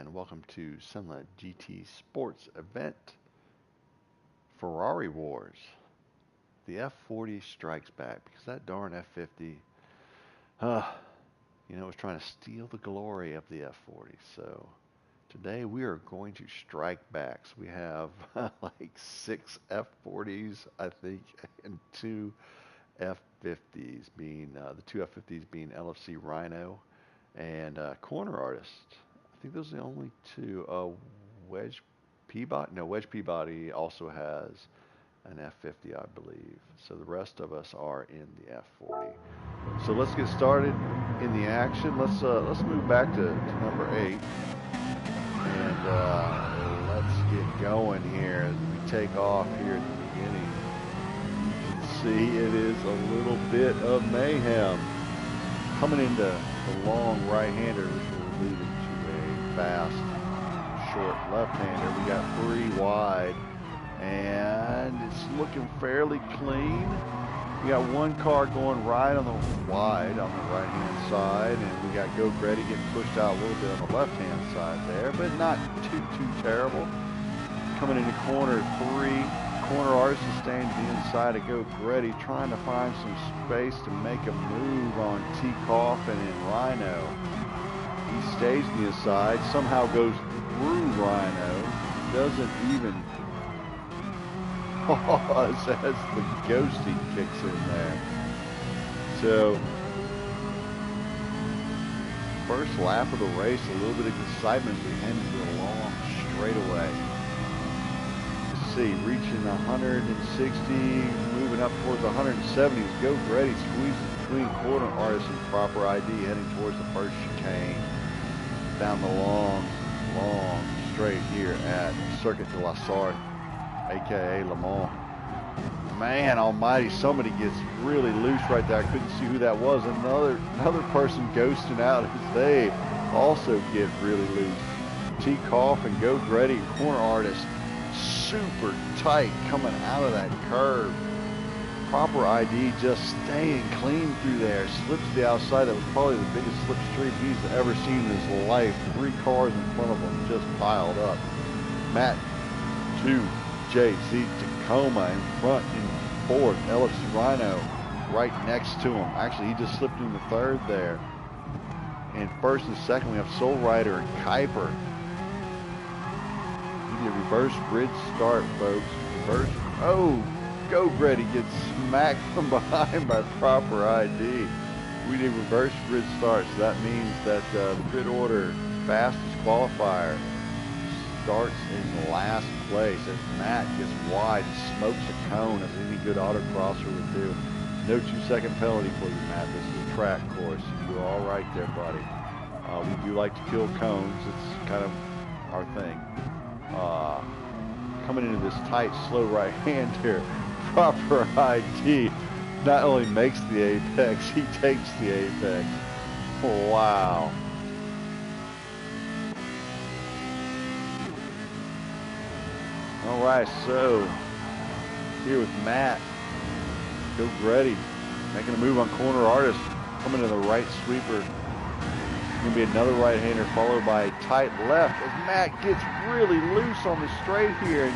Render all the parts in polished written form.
and welcome to CENLA GT Sports event, Ferrari Wars. The F40 strikes back because that darn F50, was trying to steal the glory of the F40. So today we are going to strike back. So we have like 6 F40s, I think, and 2 F50s, being the 2 F50s being LFC Rhino and Corner Artist. I think those are the only two. Wedge Peabody also has an F50, I believe. So the rest of us are in the F40. So let's get started in the action. Let's move back to number 8, and let's get going here as we take off here at the beginning. You can see it is a little bit of mayhem coming into the long right-hander, which will lead into a fast short left-hander. We got 3 wide, and it's looking fairly clean. We got 1 car going right on the wide on the right-hand side, and we got Geauxgreddy getting pushed out a little bit on the left-hand side there, but not too terrible. Coming into corner 3, Corner Artist is staying to the inside of Geauxgreddy, trying to find some space to make a move on T. Coffin and Rhino. He stays to the inside, somehow goes through Rhino, doesn't even pause as the ghosting kicks in there. So, first lap of the race, a little bit of excitement as we head into the long straightaway. See, reaching 160, moving up towards 170 as Geauxgreddy squeezes between Corner Artist and Proper ID, heading towards the first chicane down the long straight here at Circuit de la Sarthe, aka Le Mans. Man almighty, somebody gets really loose right there. I couldn't see who that was. Another person ghosting out as they also get really loose. T. Coff and Geauxgreddy and Corner Artist super tight coming out of that curve. Proper ID just staying clean through there. Slips to the outside. That was probably the biggest slipstream he's ever seen in his life. 3 cars in front of him just piled up. Matt 2 JC Tacoma in front in 4th. LFC Rhino right next to him. Actually, he just slipped into 3rd there. And 1st and 2nd, we have Soul Rider and Kuiper. A reverse grid start, folks. Reverse. Oh, Geauxgreddy gets smacked from behind by Proper ID. We did reverse grid start, so that means that the grid order fastest qualifier starts in last place as Matt gets wide and smokes a cone, as any good autocrosser would do. No 2-second penalty for you, Matt. This is a track course. You're all right there, buddy. We do like to kill cones. It's kind of our thing. Coming into this tight, slow right-hander, Proper ID not only makes the apex, he takes the apex. Wow. All right, so here with Matt, Geauxgreddy making a move on Corner Artist, coming to the right sweeper. Going to be another right-hander followed by a tight left as Matt gets really loose on the straight here and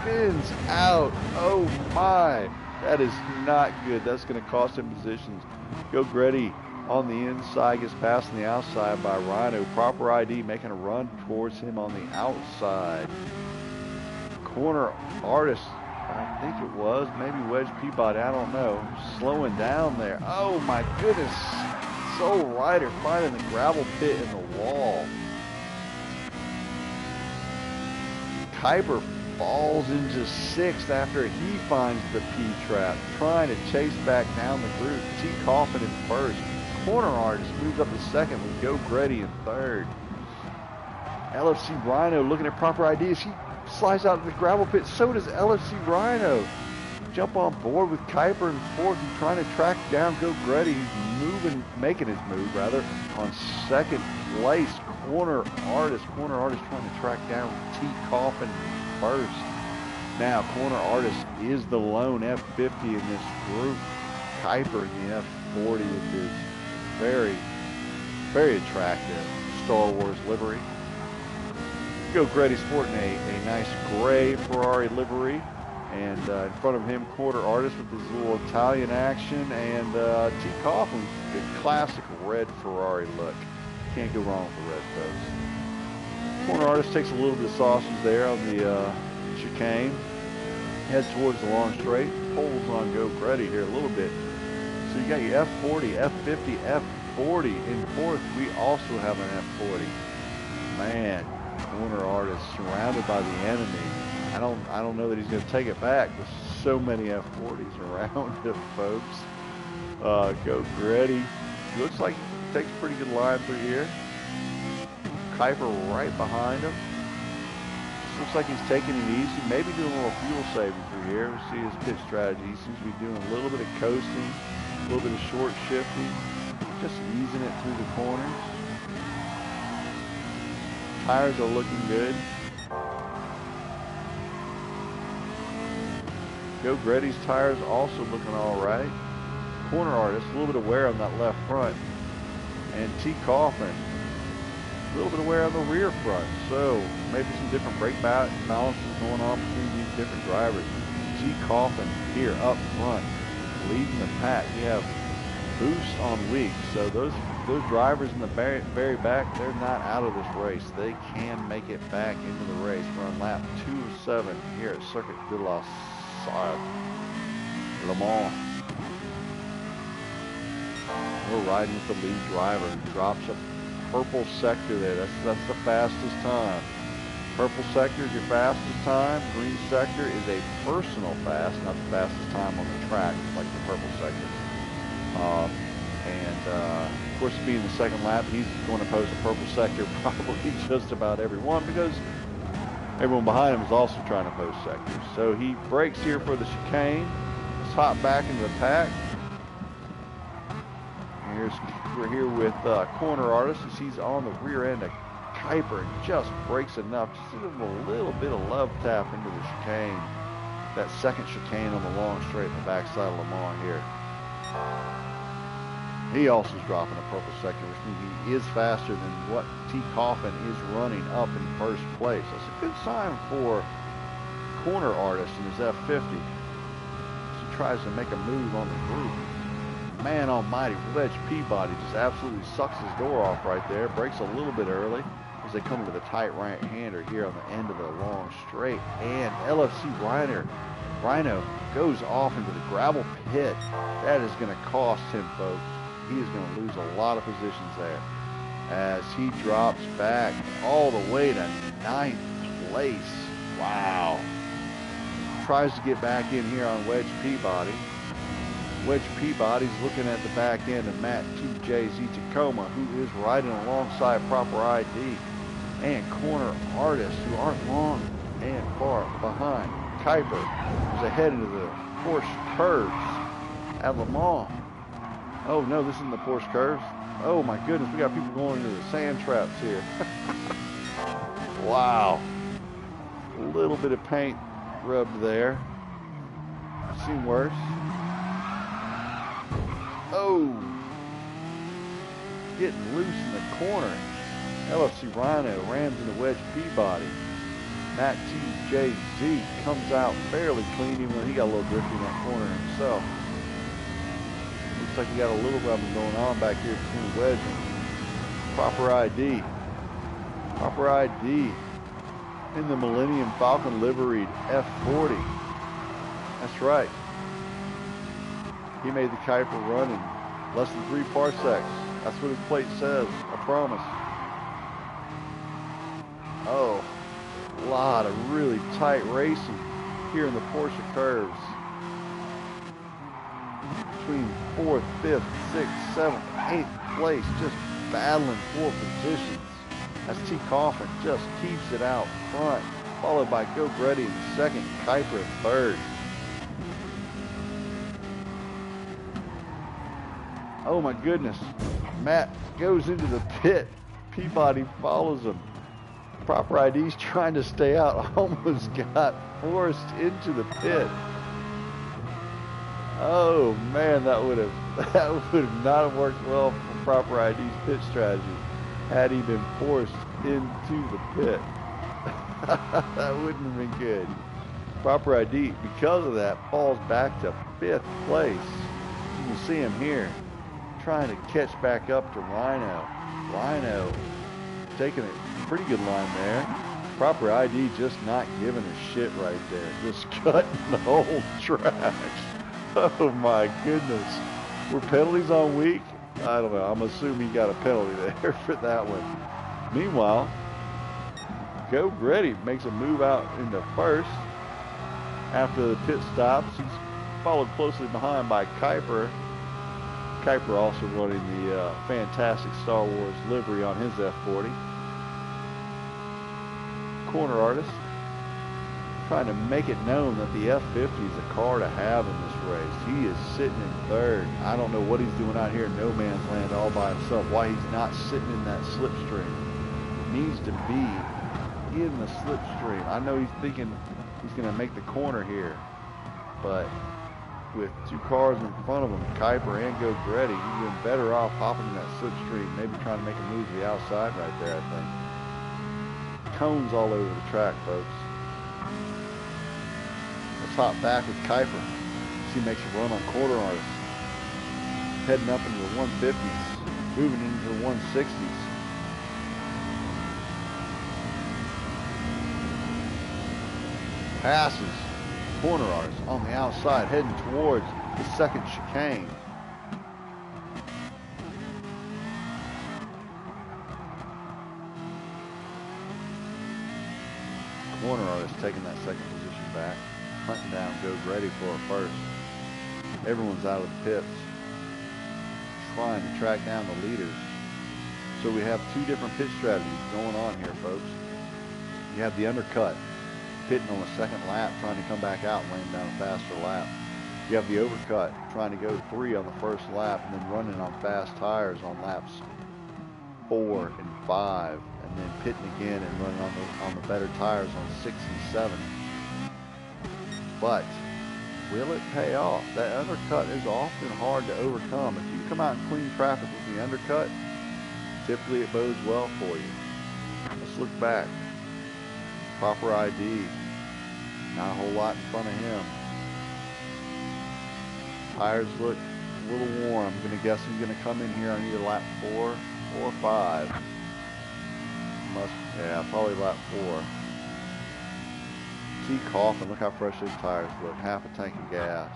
spins out. Oh my, that is not good. That's going to cost him positions. Geauxgreddy on the inside gets passed on the outside by Rhino. Proper ID making a run towards him on the outside. Corner Artist, I think it was, maybe Wedge Peabody, I don't know, slowing down there. Oh my goodness. Soul Rider finding the gravel pit in the wall. Kuiper falls into 6th after he finds the P-trap, trying to chase back down the group. T. Coffin in 1st. Corner Artist moves up to 2nd with Geauxgreddy in 3rd. LFC Rhino looking at Proper ID as he slides out of the gravel pit. So does LFC Rhino. Jump on board with Kuiper in 4th. He's trying to track down Geauxgreddy. He's making his move rather on 2nd place. Corner Artist trying to track down T. Coffin 1st. Now Corner Artist is the lone F50 in this group. Kuiper in the F40 with his very attractive Star Wars livery. Geauxgreddy sporting a nice gray Ferrari livery. And in front of him, quarter artist with his little Italian action, and T. Coughlin, the classic red Ferrari look. Can't go wrong with the red, folks. Corner artist takes a little bit of sausage there on the chicane. Heads towards the long straight. Pulls on Geauxgreddy here a little bit. So you got your F40, F50, F40 in fourth. We also have an F40. Man, corner artist surrounded by the enemy. I don't know that he's going to take it back. There's so many F40s around him, folks. Geauxgreddy looks like he takes a pretty good line through here. Kuiper right behind him. Just looks like he's taking it easy. Maybe doing a little fuel saving through here. We see his pit strategy. He seems to be doing a little bit of coasting, a little bit of short shifting, just easing it through the corners. Tires are looking good. Geauxgreddy's tires also looking all right. Corner artist, a little bit of wear on that left front. And T. Coughlin, a little bit of wear on the rear front. So maybe some different brake balances going on between these different drivers. T. Coughlin here up front, leading the pack. We have boost on weak. So those drivers in the very back, they're not out of this race. They can make it back into the race. We're on lap 207 here at Circuit de la Le Mans. We're riding with the lead driver who drops a purple sector there. That's the fastest time. Purple sector is your fastest time. Green sector is a personal fast, not the fastest time on the track like the purple sector. Of course, being the second lap, he's going to post a purple sector probably just about everyone, because everyone behind him is also trying to post sectors. So he brakes here for the chicane. Let's hop back into the pack. We're here with corner artist as he's on the rear end of Kuiper and just brakes enough. Just give him a little bit of love tap into the chicane. That second chicane on the long straight in the backside of Le Mans here. He also is dropping a purple sector, which means he is faster than what T. Coughlin is running up in first place. That's a good sign for corner artist in his F50. As he tries to make a move on the group. Man almighty, Wedge Peabody just absolutely sucks his door off right there. Brakes a little bit early as they come to the tight right-hander here on the end of the long straight. And LFC Rhino goes off into the gravel pit. That is going to cost him, folks. He is going to lose a lot of positions there as he drops back all the way to 9th place. Wow. Tries to get back in here on Wedge Peabody. Wedge Peabody's looking at the back end of Matt TJZ Tacoma, who is riding alongside Proper ID, and corner artists who aren't long and far behind. Kuiper is ahead into the Porsche curves at Le Mans. Oh no, this isn't the Porsche curves. Oh my goodness, we got people going into the sand traps here. Wow. A little bit of paint rubbed there. I've seen worse. Oh. Getting loose in the corner. LFC Rhino rams into Wedge Peabody. Matt TJZ comes out fairly clean, even though he got a little drifty in that corner himself. Looks like he got a little rubbing going on back here between Wedge and Proper ID. Proper ID in the Millennium Falcon liveried F40. That's right. He made the Kuiper run in less than 3 parsecs. That's what his plate says. I promise. Oh, a lot of really tight racing here in the Porsche curves. Between 4th, 5th, 6th, 7th, 8th place, just battling for positions. As T. Coughlin just keeps it out front, followed by Geauxgreddy in second, Kuiper in third. Oh my goodness. Matt goes into the pit. Peabody follows him. Proper ID's trying to stay out. Almost got forced into the pit. Oh man, that would have not worked well for Proper ID's pit strategy had he been forced into the pit. That wouldn't have been good. Proper ID, because of that, falls back to 5th place. You can see him here, trying to catch back up to Rhino. Rhino taking a pretty good line there. Proper ID just not giving a shit right there. Just cutting the whole track. Oh my goodness. Were penalties on weak? I don't know. I'm assuming he got a penalty there for that one. Meanwhile, Geauxgreddy makes a move out into 1st. After the pit stops, he's followed closely behind by Kuiper. Kuiper also running the fantastic Star Wars livery on his F40. Corner artist trying to make it known that the F50 is a car to have in this race. He is sitting in 3rd. I don't know what he's doing out here in no man's land all by himself. Why he's not sitting in that slipstream. He needs to be in the slipstream. I know he's thinking he's going to make the corner here, but with 2 cars in front of him, Kuiper and Geauxgreddy, he's been better off hopping in that slipstream, maybe trying to make a move to the outside right there, I think. Cones all over the track, folks. Let's hop back with Kuiper. See, he makes a run on corner artists. Heading up into the 150s, moving into the 160s. Passes corner artist on the outside, heading towards the 2nd chicane. Corner artist taking that 2nd position back, hunting down Geauxgreddy for a 1st. Everyone's out of the pits, trying to track down the leaders. So we have 2 different pit strategies going on here, folks. You have the undercut, pitting on the 2nd lap, trying to come back out and laying down a faster lap. You have the overcut, trying to go 3 on the 1st lap, and then running on fast tires on laps 4 and 5, and then pitting again and running on the better tires on 6 and 7. But will it pay off? That undercut is often hard to overcome. If you come out and clean traffic with the undercut, typically it bodes well for you. Let's look back. Proper ID. Not a whole lot in front of him. Tires look a little warm. I'm going to guess he's going to come in here on either lap 4 or 5. Yeah, probably lap 4. T. Coffin, look how fresh his tires look. Half a tank of gas.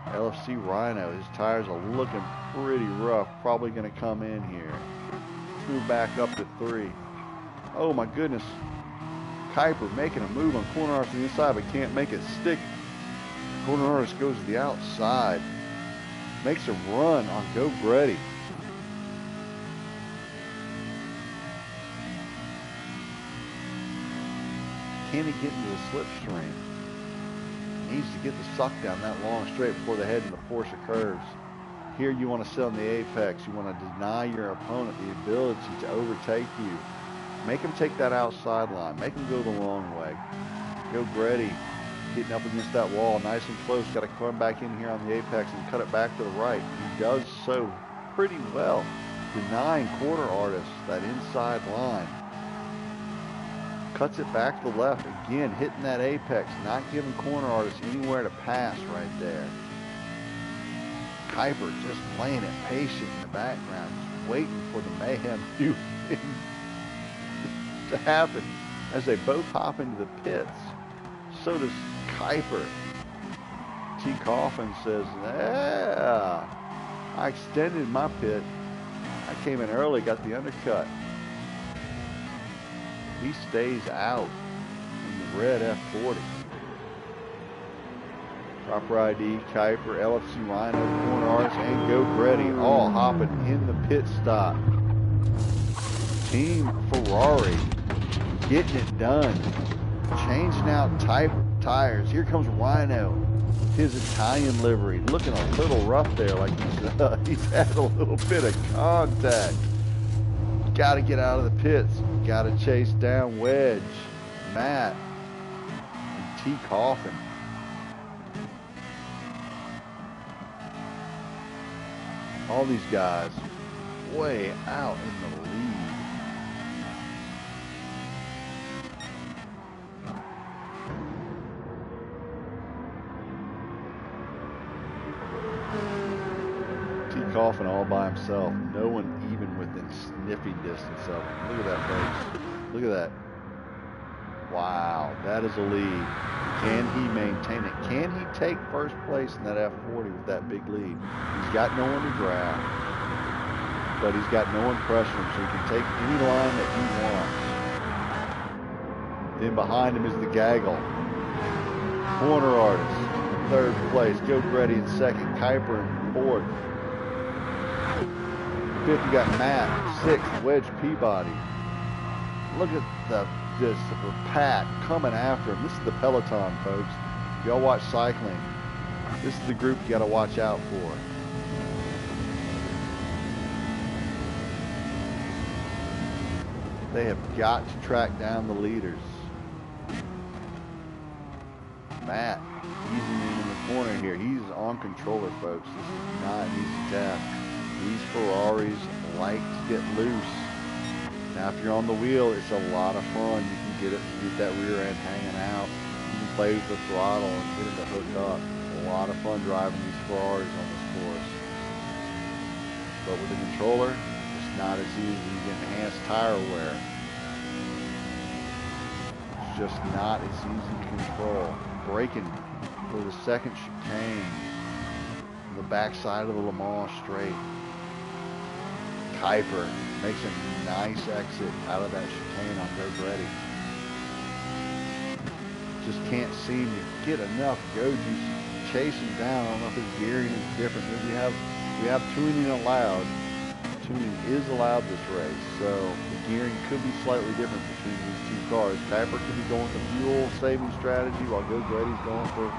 LFC Rhino, his tires are looking pretty rough. Probably going to come in here. Let's move back up to 3. Oh my goodness. Kuiper making a move on corner artist on the inside, but can't make it stick. Corner artist goes to the outside. Makes a run on Geauxgreddy. Can he get into the slipstream? Needs to get the suck down that long straight before they head into Porsche curves. Here you want to sit on the apex. You want to deny your opponent the ability to overtake you. Make him take that outside line. Make him go the long way. Geauxgreddy getting up against that wall, nice and close. Got to come back in here on the apex and cut it back to the right. He does so pretty well, denying corner artists that inside line. Cuts it back to the left, again hitting that apex, not giving corner artists anywhere to pass right there. Kuiper just playing it patient in the background, just waiting for the mayhem to happen as they both hop into the pits. So does Kuiper. T. Coffin says, yeah, I extended my pit. I came in early, got the undercut. He stays out in the red F40. Proper ID, Kuiper, LFC Rhino, corner artist, and Geauxgreddy all hopping in the pit stop. Team Ferrari getting it done. Changing out tires. Here comes Rhino. His Italian livery. Looking a little rough there, like he's had a little bit of contact. Got to get out of the pits. Got to chase down Wedge, Matt, and T. Coffin. All these guys way out in the lead. Coffin all by himself. No one even within sniffing distance of him. Look at that, folks. Look at that. Wow, that is a lead. Can he maintain it? Can he take first place in that F40 with that big lead? He's got no one to grab, but he's got no one pressuring him, so he can take any line that he wants. Then behind him is the Gaggle. Corner Artist in third place. Geauxgreddy in second. Kuiper in fourth. Fifth, you got Matt. Sixth, Wedge Peabody. Look at this pack coming after him. This is the peloton, folks. Y'all watch cycling. This is the group you got to watch out for. They have got to track down the leaders. Matt easing in the corner here. He's on controller, folks. This is not an easy task. These Ferraris like to get loose. Now, if you're on the wheel, it's a lot of fun. You can get that rear end hanging out. You can play with the throttle and get it to hook up. A lot of fun driving these Ferraris on this course. But with the controller, it's not as easy. You get enhanced tire wear. It's just not as easy to control. Braking for the second chicane. The backside of the Le Mans straight. Kuiper makes a nice exit out of that chicane on Geauxgreddy. Just can't seem to get enough go juice to chase him down. I don't know if his gearing is different. We have tuning allowed. Tuning is allowed this race, so the gearing could be slightly different between these two cars. Kuiper could be going for fuel saving strategy while Geauxgreddy's going for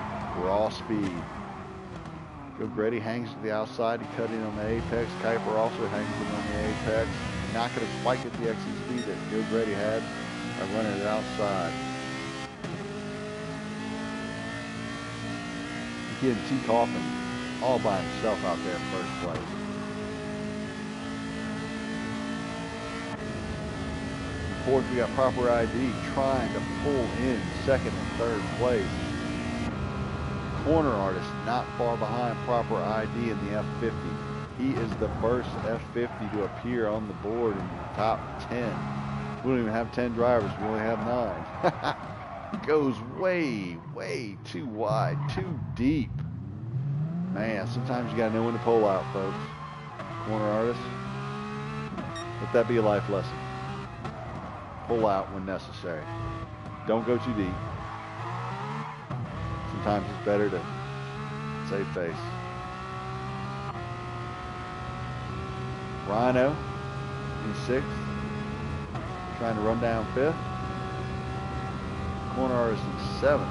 raw speed. Geauxgreddy hangs to the outside to cut in on the apex. Kuiper also hangs in on the apex. Not going to spike at the exit speed that Geauxgreddy had by running it outside. Again, T. Coffin all by himself out there in first place. Fourth, we got Proper ID trying to pull in second and third place. Corner Artist not far behind Proper ID in the F50. He is the first F50 to appear on the board in the top 10. We don't even have 10 drivers, we only have 9. Goes way, way too wide, too deep. Man, sometimes you gotta know when to pull out, folks. Corner Artist, let that be a life lesson. Pull out when necessary. Don't go too deep. Sometimes it's better to save face. Rhino in sixth, trying to run down fifth. Corner Artist in seventh.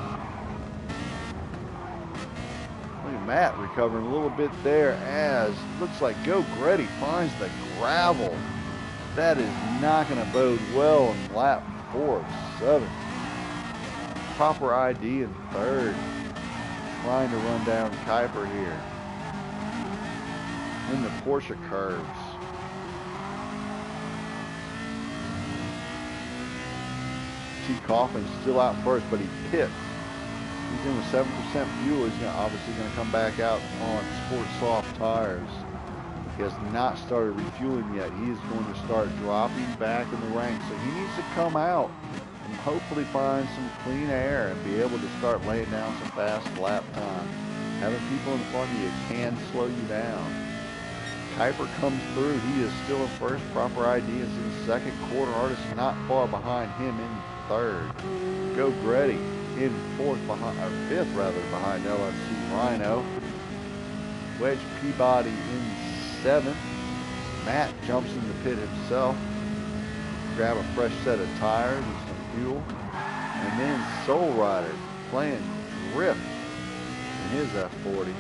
Look at Matt recovering a little bit there as looks like Geauxgreddy finds the gravel. That is not going to bode well in lap 4 of 7. Proper ID in third. Trying to run down Kuiper here. In the Porsche curves. T. Coffin's still out first, but he pits. He's in with 7% fuel. He's obviously going to come back out on sport soft tires. He has not started refueling yet. He is going to start dropping back in the ranks. So he needs to come out and hopefully find some clean air and be able to start laying down some fast lap time. Having people in front of you can slow you down. Kuiper comes through. He is still in first. Proper ID is in second. Corner Artist not far behind him in third. Geauxgreddy in fourth behind, or fifth rather, behind LFC Rhino. Wedge Peabody in seventh. Matt jumps in the pit himself. Grab a fresh set of tires and some fuel. And then Soul Rider playing drift in his F40.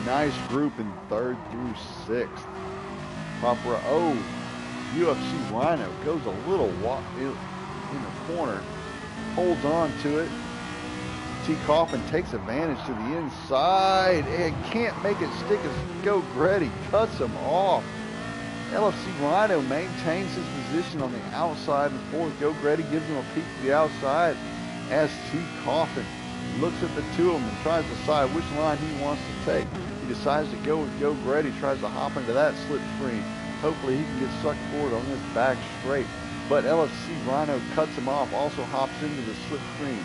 Nice group in third through sixth. Proper UFC Rhino goes a little walk in the corner, holds on to it. T. Coffin takes advantage to the inside and can't make it stick as Geauxgreddy cuts him off. LFC Rhino maintains his position on the outside and fourth. Geauxgreddy gives him a peek to the outside. as T. Coffin looks at the two of them and tries to decide which line he wants to take. He decides to go with Geauxgreddy, tries to hop into that slipstream. Hopefully he can get sucked forward on this back straight. But LFC Rhino cuts him off, also hops into the slipstream.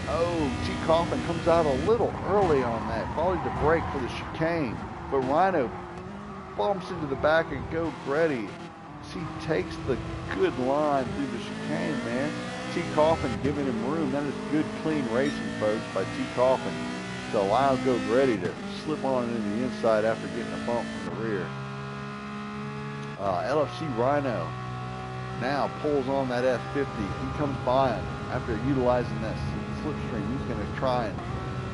Oh, T. Coffin comes out a little early on that, followed the brake for the chicane. But Rhino bumps into the back of Geauxgreddy. He takes the good line through the chicane, man. T. Coffin giving him room. That is good, clean racing, folks, by T. Coffin to allow Geauxgreddy to slip on into the inside after getting a bump from the rear. LFC Rhino now pulls on that F50. He comes by him after utilizing that slipstream. He's going to try and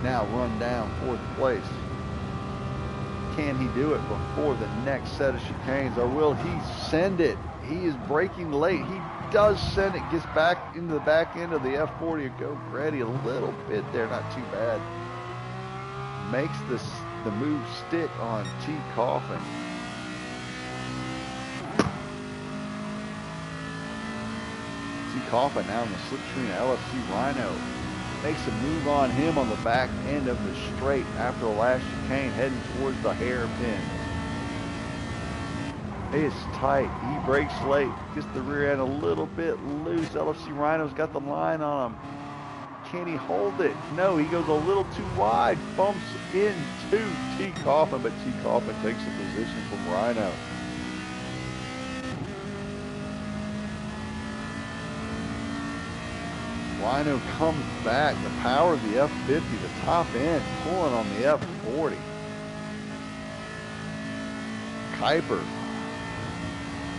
now run down fourth place. Can he do it before the next set of chicanes, or will he send it? He is braking late. He does send it, gets back into the back end of the F40 of Geauxgreddy a little bit there, not too bad. Makes the move stick on T. Coffin. T. Coffin now in the slipstream of LFC Rhino. Makes a move on him on the back end of the straight after the last chicane, heading towards the hairpin. It's tight. He brakes late, gets the rear end a little bit loose. LFC Rhino's got the line on him. Can he hold it? No, he goes a little too wide. Bumps into T. Coffin, but T. Coffin takes the position from Rhino. Rhino comes back. The power of the F50, the top end, pulling on the F40. Kuiper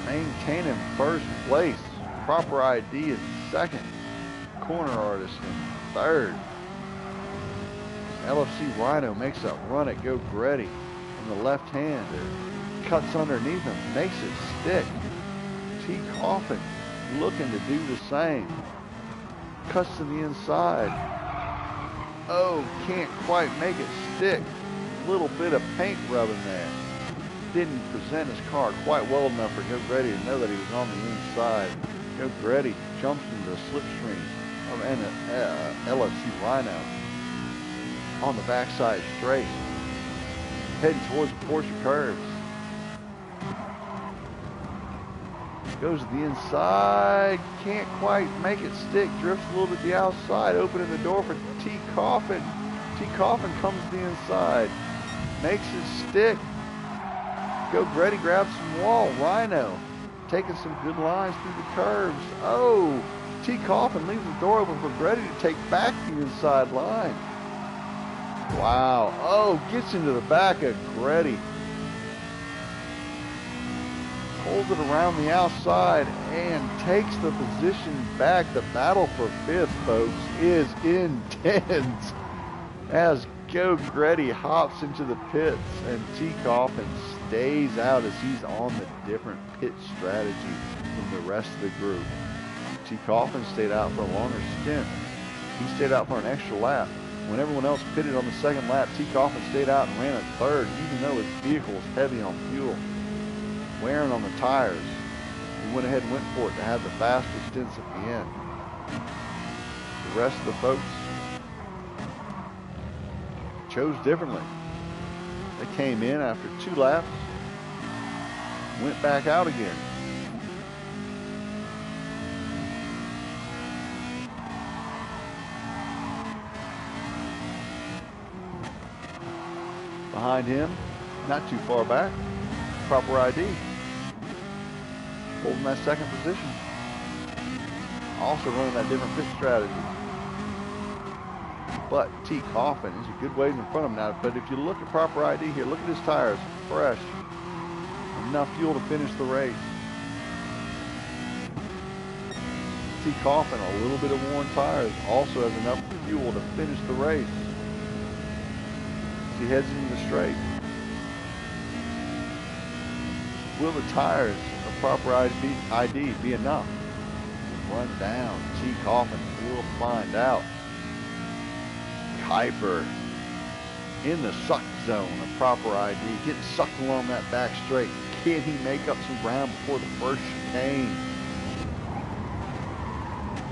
maintaining first place. Proper ID is second. Corner artist in third. LFC Rhino makes a run at Geauxgreddy from the left hand. Cuts underneath him, makes it stick. T. Coffin looking to do the same. Cuts to the inside. Oh, can't quite make it stick. Little bit of paint rubbing there. Didn't present his car quite well enough for Geauxgreddy to know that he was on the inside. Geauxgreddy jumps into the slipstream of LFC Rhino on the backside straight, heading towards the Porsche curves. Goes to the inside, can't quite make it stick, drifts a little bit to the outside, opening the door for T. Coffin. T. Coffin comes to the inside, makes it stick. Geauxgreddy grabs some wall. Rhino taking some good lines through the curves. Oh, T. Coffin leaves the door open for Geauxgreddy to take back the inside line. Wow. Oh, gets into the back of Geauxgreddy. Holds it around the outside and takes the position back. The battle for fifth, folks, is intense as Geauxgreddy hops into the pits and T. Coffin stays out as he's on the different pit strategy from the rest of the group. T. Coffin stayed out for a longer stint. He stayed out for an extra lap. When everyone else pitted on the second lap, T. Coffin stayed out and ran a third, even though his vehicle was heavy on fuel, wearing on the tires. He went ahead and went for it to have the faster stints at the end. The rest of the folks chose differently. They came in after 2 laps, went back out again. Behind him, not too far back, Proper ID, holding that second position. Also running that different pit strategy. But T. Coffin is a good ways in front of him now. But if you look at Proper ID here, look at his tires, fresh. Enough fuel to finish the race. T. Coffin, a little bit of worn tires, also has enough fuel to finish the race. He heads into the straight. Will the tires of Proper ID be enough to run down T. Coffin? We'll find out. Kuiper in the suck zone of Proper ID, getting sucked along that back straight. Can he make up some ground before the first chicane?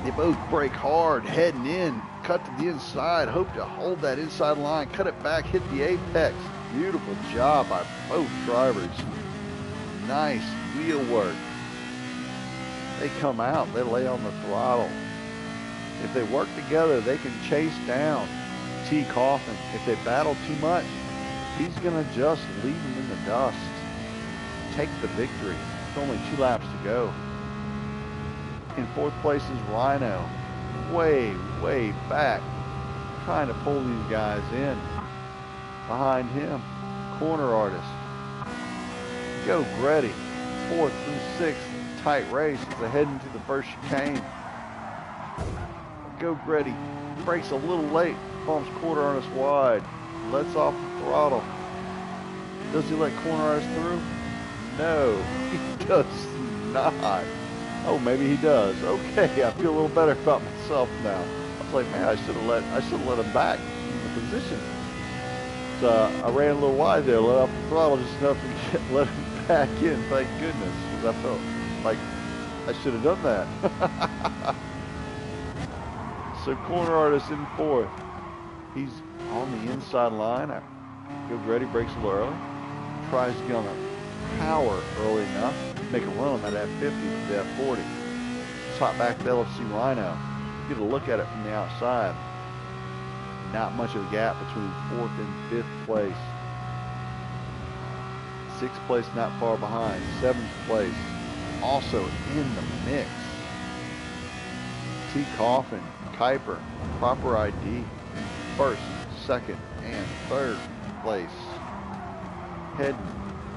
They both brake hard, heading in, cut to the inside, hope to hold that inside line, cut it back, hit the apex. Beautiful job by both drivers. Nice wheel work. They come out, they lay on the throttle. If they work together, they can chase down T. Coffin. If they battle too much, he's going to just leave him in the dust. Take the victory. It's only 2 laps to go. In 4th place is Rhino. Way, way back. Trying to pull these guys in. Behind him, Corner Artist. Geauxgreddy. 4th through 6th. Tight race as they head into the first chicane. Geauxgreddy brakes a little late. Bumps Corner Artist wide. Lets off the throttle. Does he let Corner Artist through? No, he does not. Oh, maybe he does. Okay, I feel a little better about myself now. I was like, man, I should have let him back in the position. So I ran a little wide there, let off the throttle just enough to let him back in. Thank goodness, because I felt like I should have done that. So Corner Artist in 4th. He's on the inside line. Geauxgreddy brakes a little early. Tries to get on the power early enough to make a run on that F50 to the F40. Top back to LFC Rhino. Get a look at it from the outside. Not much of a gap between 4th and 5th place. 6th place not far behind. 7th place also in the mix. T. Coffin, Kuiper, proper ID. 1st, 2nd, and 3rd place. Heading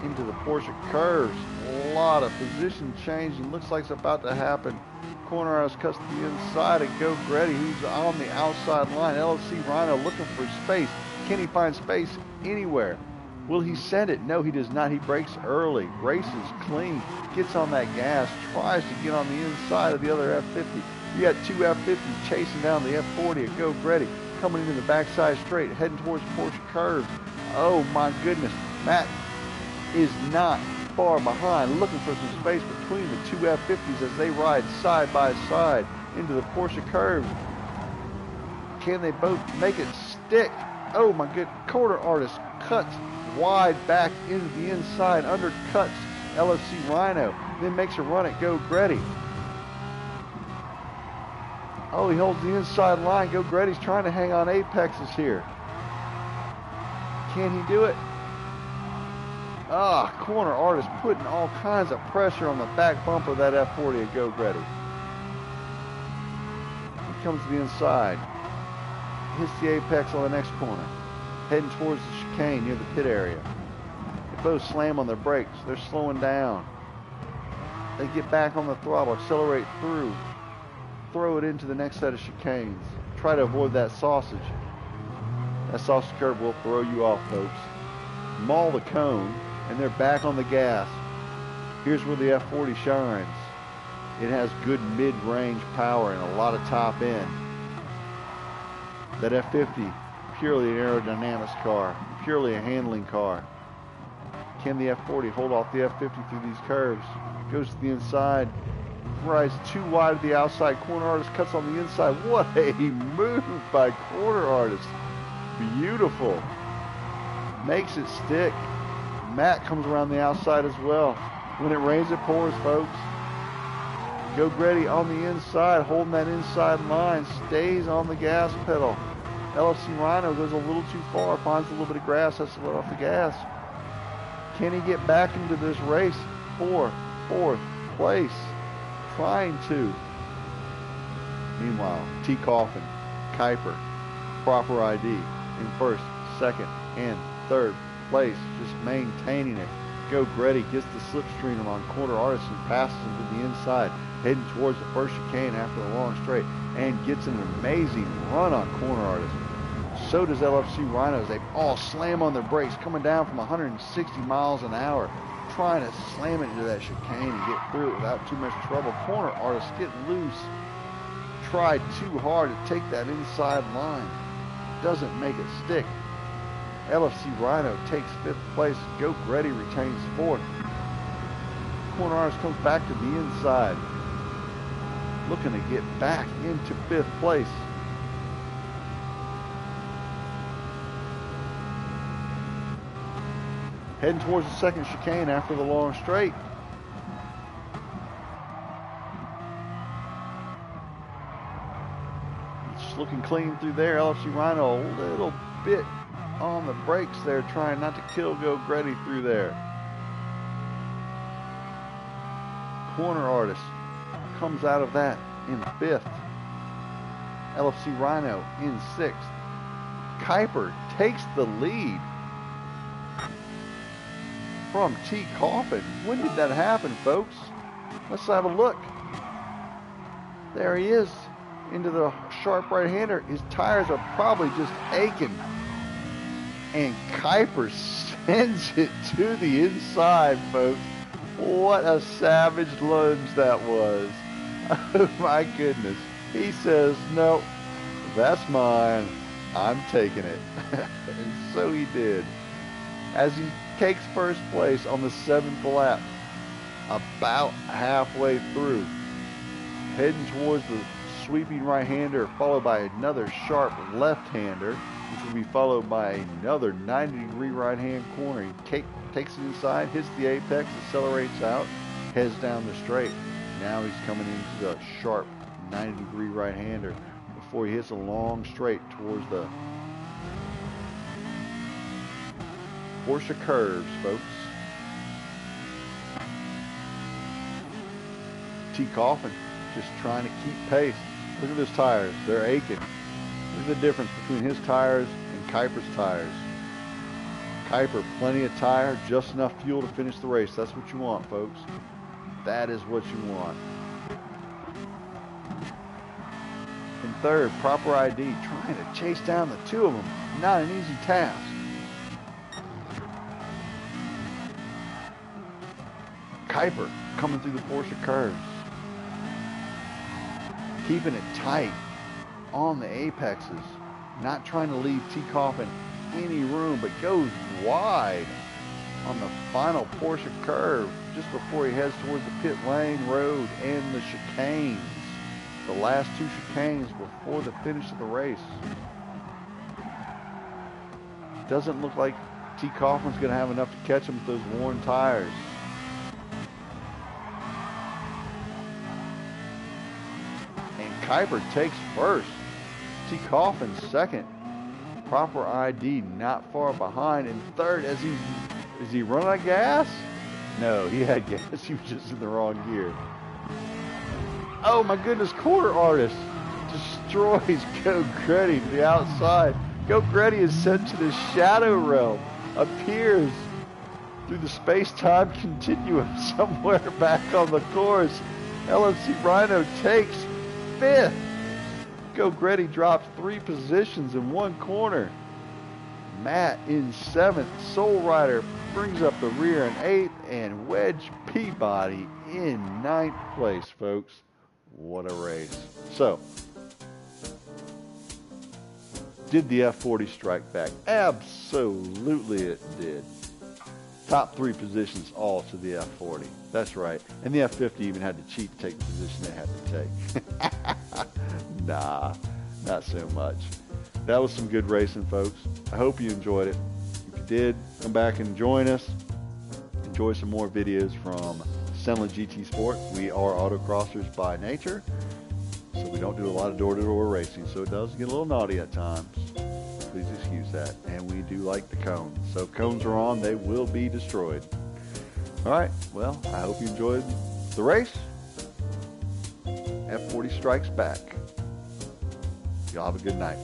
into the Porsche curves. A lot of position changing. Looks like it's about to happen. Corner Artist cuts to the inside of Geauxgreddy, who's on the outside line. LFC Rhino looking for space. Can he find space anywhere? Will he send it? No, he does not. He brakes early. Races clean. Gets on that gas. Tries to get on the inside of the other F50. You got 2 F50s chasing down the F40 of Geauxgreddy. Coming into the backside straight. Heading towards Porsche curves. Oh my goodness. Matt is not far behind, looking for some space between the 2 F50s as they ride side by side into the Porsche curves. Can they both make it stick? Oh my good, Corner Artist cuts wide back into the inside, undercuts LFC Rhino, then makes a run at Geauxgreddy. Oh, he holds the inside line. Geauxgreddy's trying to hang on apexes here. Can he do it? Corner Artist putting all kinds of pressure on the back bumper of that F40 of Geauxgreddy. He comes to the inside. Hits the apex on the next corner. Heading towards the chicane near the pit area. They both slam on their brakes. They're slowing down. They get back on the throttle, accelerate through. Throw it into the next set of chicanes. Try to avoid that sausage. That sausage curve will throw you off, folks. Maul the cone, and they're back on the gas. Here's where the F40 shines. It has good mid-range power and a lot of top end. That F50, purely an aerodynamics car, purely a handling car. Can the F40 hold off the F50 through these curves? Goes to the inside, rides too wide to the outside. Corner Artist cuts on the inside. What a move by Corner Artist. Beautiful. Makes it stick. Matt comes around the outside as well. When it rains, it pours, folks. Geauxgreddy on the inside, holding that inside line, stays on the gas pedal. LFC Rhino goes a little too far, finds a little bit of grass, has to let off the gas. Can he get back into this race? Fourth place. Trying to. Meanwhile, T. Coffin, Kuiper, proper ID in 1st, 2nd, and 3rd place, just maintaining it. Geauxgreddy gets the slipstream on Corner Artist and passes him to the inside, heading towards the first chicane after the long straight, and gets an amazing run on Corner Artist. So does LFC Rhinos. They all slam on their brakes, coming down from 160 miles an hour, trying to slam it into that chicane and get through it without too much trouble. Corner Artist get loose. Tried too hard to take that inside line. Doesn't make it stick. LFC Rhino takes 5th place. Geauxgreddy retains 4th. Corner Artist comes back to the inside. looking to get back into 5th place. Heading towards the second chicane after the long straight. Just looking clean through there. LFC Rhino a little bit on the brakes there, trying not to kill Geauxgreddy through there. Corner Artist comes out of that in 5th. LFC Rhino in 6th. Kuiper takes the lead from T. Coffin. When did that happen, folks? Let's have a look. There he is, into the sharp right-hander. His tires are probably just aching. And Kuiper sends it to the inside, folks. What a savage lunge that was. Oh my goodness. He says, no, that's mine. I'm taking it. And so he did. As he takes first place on the 7th lap, about halfway through, heading towards the sweeping right-hander, followed by another sharp left-hander, which will be followed by another 90-degree right-hand corner. He takes it inside, hits the apex, accelerates out, heads down the straight. Now he's coming into the sharp 90-degree right-hander before he hits a long straight towards the Porsche curves, folks. T. Coffin just trying to keep pace. Look at those tires. They're aching. Look at the difference between his tires and Kuiper's tires. Kuiper, plenty of tire, just enough fuel to finish the race. That's what you want, folks. That is what you want. In 3rd, Proper ID, trying to chase down the 2 of them. Not an easy task. Kuiper coming through the Porsche curves. Keeping it tight on the apexes. Not trying to leave T. Coffin any room, but goes wide on the final Porsche curve just before he heads towards the pit lane road and the chicanes. The last 2 chicanes before the finish of the race. Doesn't look like T. Coffin's going to have enough to catch him with those worn tires. And Kuiper takes first. T. Coffin second. Proper ID not far behind. In 3rd, is he running out of gas? No, he had gas. He was just in the wrong gear. Oh my goodness, Corner Artist destroys Geauxgreddy to the outside. Geauxgreddy is sent to the shadow realm. Appears through the space-time continuum somewhere back on the course. LFC Rhino takes 5th. Geauxgreddy drops 3 positions in 1 corner. Matt in 7th. Soul Rider brings up the rear in 8th. And Wedge Peabody in 9th place, folks. What a race. So, did the F40 strike back? Absolutely it did. Top 3 positions all to the F40. That's right. And the F50 even had to cheat to take the position they had to take. Nah, not so much. That was some good racing, folks. I hope you enjoyed it. If you did, come back and join us. Enjoy some more videos from CENLA GT Sport. We are autocrossers by nature, so we don't do a lot of door-to-door racing, so it does get a little naughty at times. Please excuse that. And we do like the cones. So cones are on, they will be destroyed. All right, well, I hope you enjoyed the race. F40 strikes back. Y'all have a good night.